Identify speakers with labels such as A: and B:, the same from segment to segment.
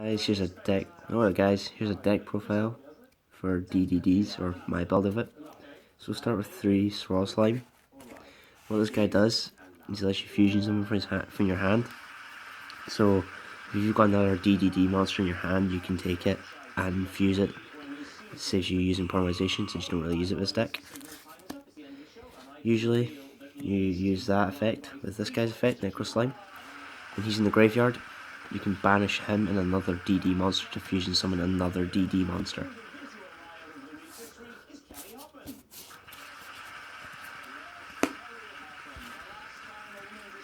A: Guys, here's a deck. Alright guys, here's a deck profile for DDDs, or my build of it. So we'll start with 3 Swirl Slime. What this guy does is he lets you fusion something from your hand. So if you've got another DDD monster in your hand, you can take it and fuse it. It saves you using polymerization since you don't really use it with this deck. Usually you use that effect with this guy's effect, Necro Slime. When he's in the graveyard, you can banish him and another DD monster to fusion summon another DD monster.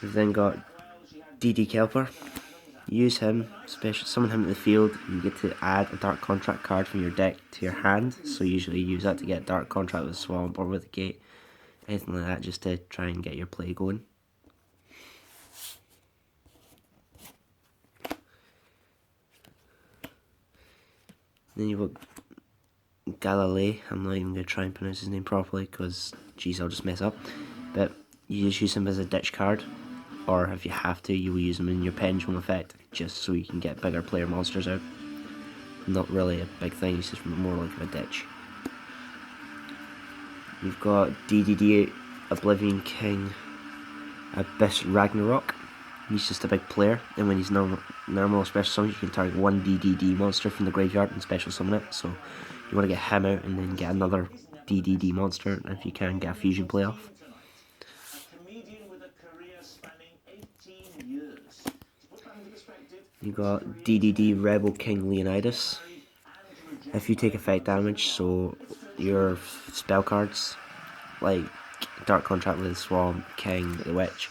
A: We've then got DD Kelper. Use him, summon him to the field, and you get to add a Dark Contract card from your deck to your hand. So usually use that to get Dark Contract with Swamp or with the Gate. Anything like that just to try and get your play going. Then you've got Galilei. I'm not even going to try and pronounce his name properly because, geez, I'll just mess up. But you just use him as a ditch card, or if you have to, you will use him in your Pendulum effect, just so you can get bigger player monsters out. Not really a big thing, it's just more like a ditch. You've got DDD Oblivion King Abyss Ragnarok. He's just a big player, and when he's normal special summon, you can target one DDD monster from the graveyard and special summon it. So you want to get him out and then get another DDD monster, and if you can, get a fusion playoff. You got DDD Rebel King Leonidas. If you take effect damage, so your spell cards like Dark Contract with Swamp, King, the Witch,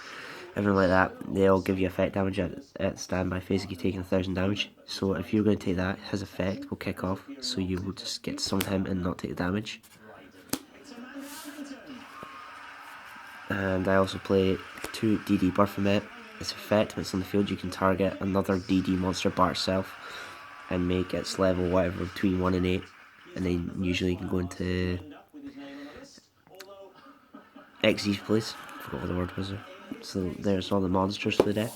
A: everything like that, they'll give you effect damage at standby phase if you're taking 1000 damage. So if you're going to take that, his effect will kick off, so you will just get to summon him and not take the damage. And I also play 2 DD Baphomet. Its effect, when it's on the field, you can target another DD monster by itself and make its level whatever between 1 and 8, and then usually you can go into Xyz, please. Forgot what the word was there. So there's all the monsters for the deck.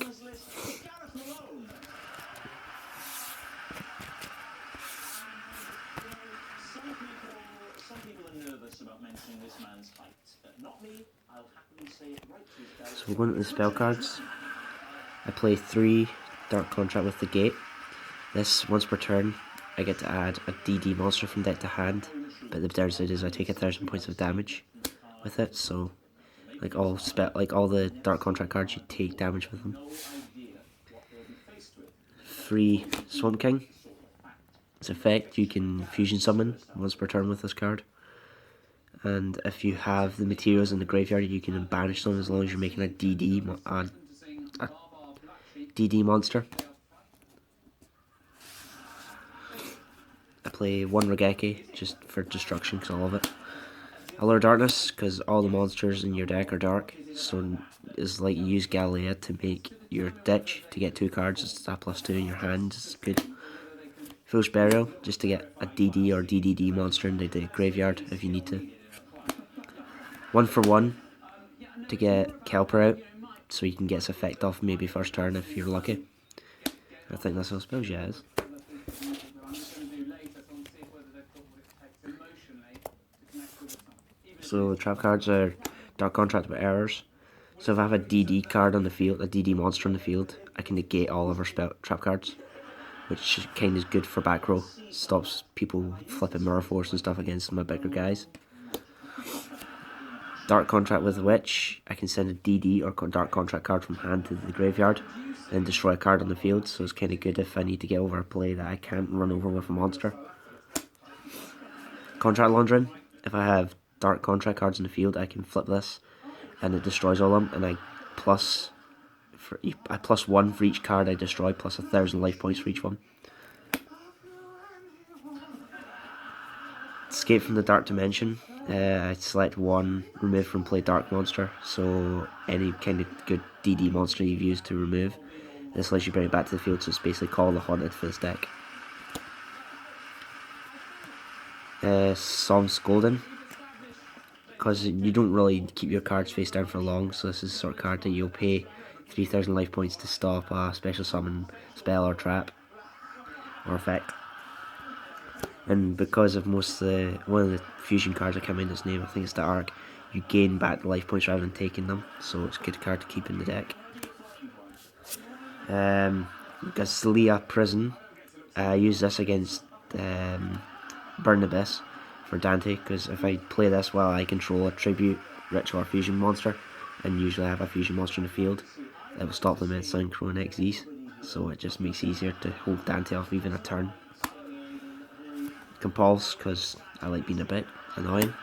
A: So we're going to the spell cards. I play 3 Dark Contract with the Gate. This, once per turn, I get to add a DD monster from deck to hand, but the downside is I take 1000 points of damage with it, so like all the Dark Contract cards, you take damage with them. 3 Swamp King. Its effect, you can fusion summon once per turn with this card. And if you have the materials in the graveyard, you can banish them as long as you're making a DD monster. I play 1 Raigeki just for destruction because I love it. Allure Darkness because all the monsters in your deck are dark, so it's like you use Galilea to make your ditch to get 2 cards. It's a +2 in your hand, it's good. Foolish Burial just to get a DD or DDD monster in the graveyard if you need to. 1 for 1 to get Kelper out, so you can get its effect off maybe first turn if you're lucky. I think that's all spells, yeah, it is. So the trap cards are Dark Contract with Errors. So if I have a DD card on the field, a DD monster on the field, I can negate all of our trap cards, which kind of is good for back row. Stops people flipping Mirror Force and stuff against my bigger guys. Dark Contract with the Witch, I can send a DD or Dark Contract card from hand to the graveyard, then destroy a card on the field, so it's kind of good if I need to get over a play that I can't run over with a monster. Contract Laundering, if I have Dark Contract cards in the field, I can flip this, and it destroys all of them, and I plus 1 for each card I destroy, plus 1000 life points for each one. Escape from the Dark Dimension. I select 1, remove from play Dark Monster, so any kind of good DD monster you've used to remove. This lets you bring it back to the field, so it's basically Call the Haunted for this deck. Psalms Golden, because you don't really keep your cards face down for long, so this is the sort of card that you'll pay 3000 life points to stop a special summon, spell or trap. or effect. And because of one of the fusion cards, I can't remember its name, I think it's the Arc, you gain back the life points rather than taking them, so it's a good card to keep in the deck. Gaslia Prison. I use this against Burn Abyss for Dante, because if I play this while I control a tribute, ritual, or fusion monster, and usually I have a fusion monster in the field, it will stop them at Synchro and XYZ, so it just makes it easier to hold Dante off even a turn. Compulse, because I like being a bit annoying.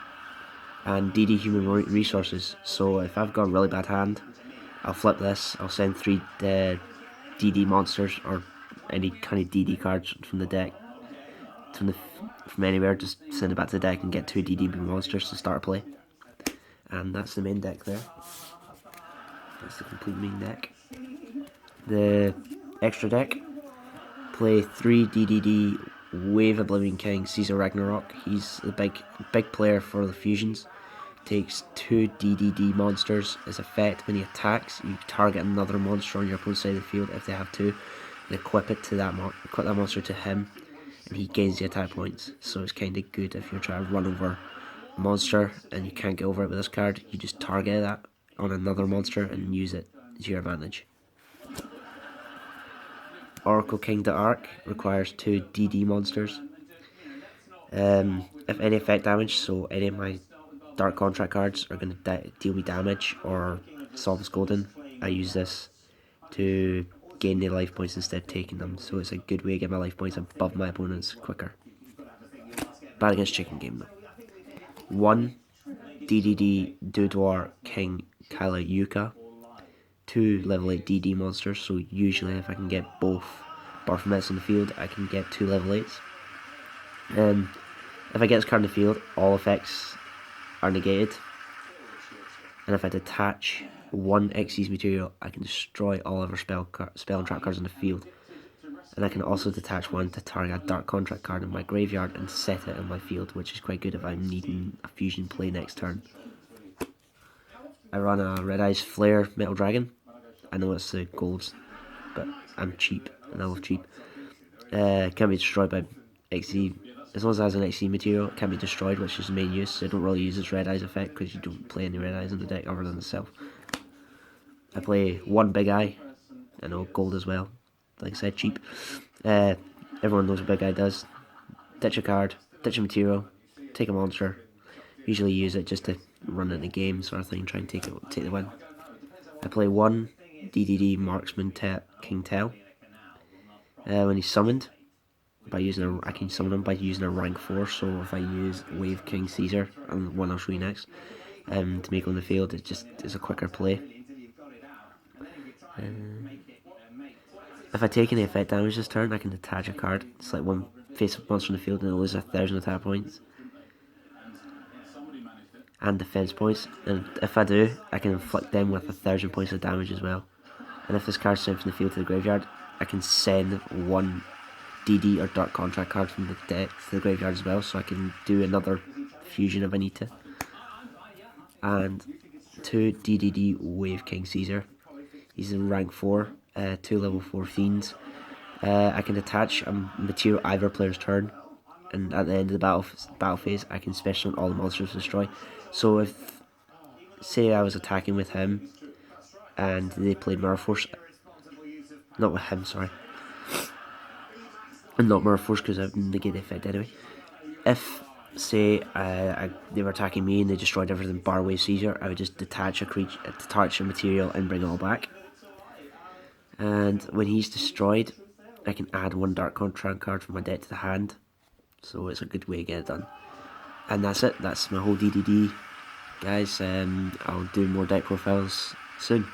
A: And DD Human Resources, so if I've got a really bad hand, I'll flip this, I'll send 3 DD monsters, or any kind of DD cards from the deck, from anywhere, just send it back to the deck and get 2 DD monsters to start play. And that's the main deck there. That's the complete main deck. The extra deck, play 3 DDD Wave Oblivion King Caesar Ragnarok. He's the big player for the fusions. Takes 2 DDD monsters. As effect, when he attacks, you target another monster on your opponent's side of the field if they have 2, and equip it to that monster to him, and he gains the attack points. So it's kind of good if you're trying to run over a monster and you can't get over it with this card. You just target that on another monster and use it to your advantage. Oracle King the Arc requires 2 DD monsters. If any effect damage, so any of my Dark Contract cards are going to deal me damage or Solvus Golden, I use this to gain their life points instead of taking them, so it's a good way to get my life points above my opponents quicker. Bad against Chicken Game though. 1 DDD Doudwar King Kala Yuka. 2 level 8 DD monsters, so usually if I can get both Barfomets on the field, I can get 2 level 8s. If I get this card in the field, all effects are negated, and if I detach 1 Xyz material, I can destroy all other spell and trap cards in the field, and I can also detach 1 to target a Dark Contract card in my graveyard and set it in my field, which is quite good if I'm needing a fusion play next turn. I run a Red Eyes Flare Metal Dragon. I know it's the golds, but I'm cheap, and I love cheap. Can be destroyed by XZ. As long as it has an XC material, it can be destroyed, which is the main use. So I don't really use its Red Eyes effect because you don't play any Red Eyes in the deck other than itself. I play 1 Big Eye. I know, gold as well. Like I said, cheap. Everyone knows what Big Eye does. Ditch a card, ditch a material, take a monster. Usually use it just to run in the game sort of thing, try and take the win. I play 1 DDD Marksman King Tell. When he's summoned, I can summon him by using a rank 4, so if I use Wave King Caesar, and one I'll show you next, to make on the field, it just is a quicker play. If I take any effect damage this turn, I can detach a card. It's like 1 face-up monster in the field and it'll lose 1,000 attack points and defense points, and if I do, I can inflict them with 1,000 points of damage as well. And if this card's sent from the field to the graveyard, I can send 1 DD or Dark Contract card from the deck to the graveyard as well, so I can do another fusion if I need to. And 2 DDD Wave King Caesar. He's in rank 4, 2 level 4 fiends. I can attach a material either player's turn, and at the end of the battle phase, I can special on all the monsters to destroy. So if, say I was attacking with him, and they played Mirror Force, not with him, sorry, and not Mirror Force because I've negated the effect anyway. If, say, they were attacking me and they destroyed everything bar Wave Caesar, I would just detach a material and bring it all back. And when he's destroyed, I can add 1 Dark Contract card from my deck to the hand, so it's a good way to get it done. And that's it, that's my whole DDD, guys. I'll do more deck profiles soon.